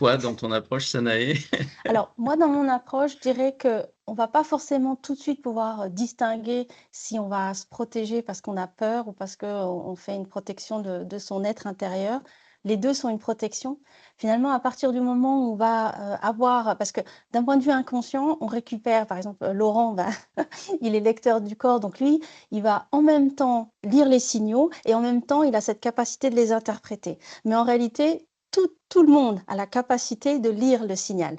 Toi, dans ton approche, Sanaé? Alors, moi, dans mon approche, je dirais qu'on va pas forcément tout de suite pouvoir distinguer si on va se protéger parce qu'on a peur ou parce qu'on fait une protection de son être intérieur. Les deux sont une protection. Finalement, à partir du moment où on va avoir, parce que d'un point de vue inconscient, on récupère, par exemple, Laurent, il est lecteur du corps, donc lui, il va en même temps lire les signaux et en même temps, il a cette capacité de les interpréter. Mais en réalité, tout le monde a la capacité de lire le signal.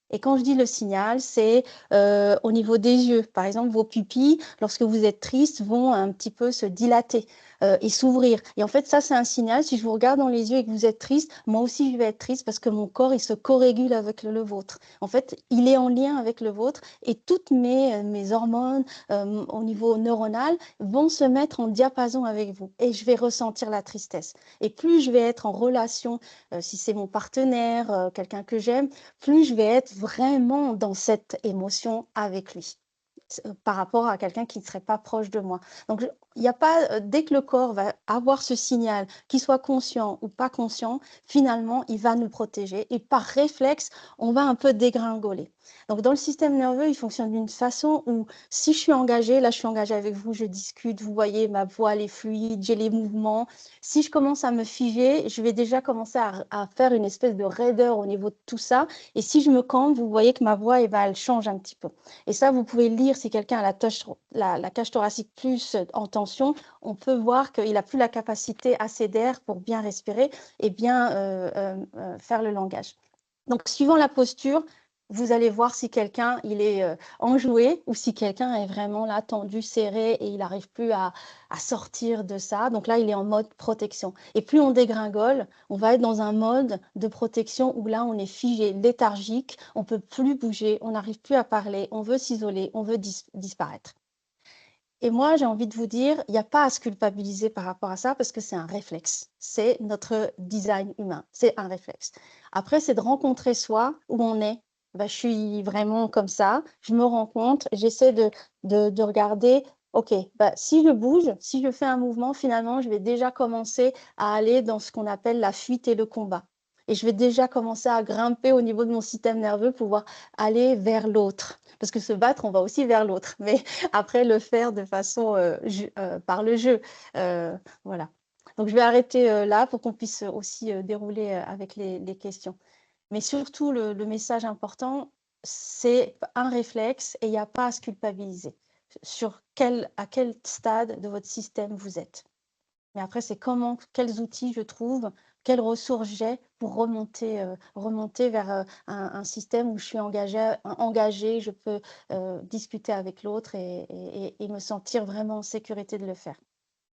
Et quand je dis le signal, c'est au niveau des yeux. Par exemple, vos pupilles, lorsque vous êtes triste, vont un petit peu se dilater et s'ouvrir. Et en fait, ça, c'est un signal. Si je vous regarde dans les yeux et que vous êtes triste, moi aussi, je vais être triste parce que mon corps, il se co-régule avec le vôtre. En fait, il est en lien avec le vôtre et toutes mes hormones au niveau neuronal vont se mettre en diapason avec vous. Et je vais ressentir la tristesse. Et plus je vais être en relation, si c'est mon partenaire, quelqu'un que j'aime, plus je vais être vraiment dans cette émotion avec lui par rapport à quelqu'un qui ne serait pas proche de moi. Donc, il n'y a pas, dès que le corps va avoir ce signal, qu'il soit conscient ou pas conscient, finalement, il va nous protéger et par réflexe, on va un peu dégringoler. Donc, dans le système nerveux, il fonctionne d'une façon où si je suis engagée, là, je suis engagée avec vous, je discute, vous voyez, ma voix, elle est fluide, j'ai les mouvements. Si je commence à me figer, je vais déjà commencer à faire une espèce de raideur au niveau de tout ça. Et si je me campe, vous voyez que ma voix, elle change un petit peu. Et ça, vous pouvez lire si quelqu'un a la cage thoracique plus en tension, on peut voir qu'il n'a plus la capacité assez d'air pour bien respirer et bien faire le langage. Donc, suivant la posture, vous allez voir si quelqu'un il est enjoué ou si quelqu'un est vraiment là tendu, serré et il n'arrive plus à sortir de ça. Donc là, il est en mode protection. Et plus on dégringole, on va être dans un mode de protection où là, on est figé, léthargique, on ne peut plus bouger, on n'arrive plus à parler, on veut s'isoler, on veut disparaître. Et moi, j'ai envie de vous dire, il n'y a pas à se culpabiliser par rapport à ça parce que c'est un réflexe. C'est notre design humain. C'est un réflexe. Après, c'est de rencontrer soi où on est. Bah, je suis vraiment comme ça. Je me rends compte. J'essaie de regarder. OK, bah, si je bouge, si je fais un mouvement, finalement, je vais déjà commencer à aller dans ce qu'on appelle la fuite et le combat. Et je vais déjà commencer à grimper au niveau de mon système nerveux pour pouvoir aller vers l'autre. Parce que se battre, on va aussi vers l'autre. Mais après le faire de façon par le jeu. Voilà. Donc je vais arrêter là pour qu'on puisse aussi dérouler avec les questions. Mais surtout, le message important, c'est un réflexe et il n'y a pas à se culpabiliser sur à quel stade de votre système vous êtes. Mais après, c'est quels outils je trouve, quelles ressources j'ai pour remonter vers un système où je suis engagée, je peux discuter avec l'autre et me sentir vraiment en sécurité de le faire.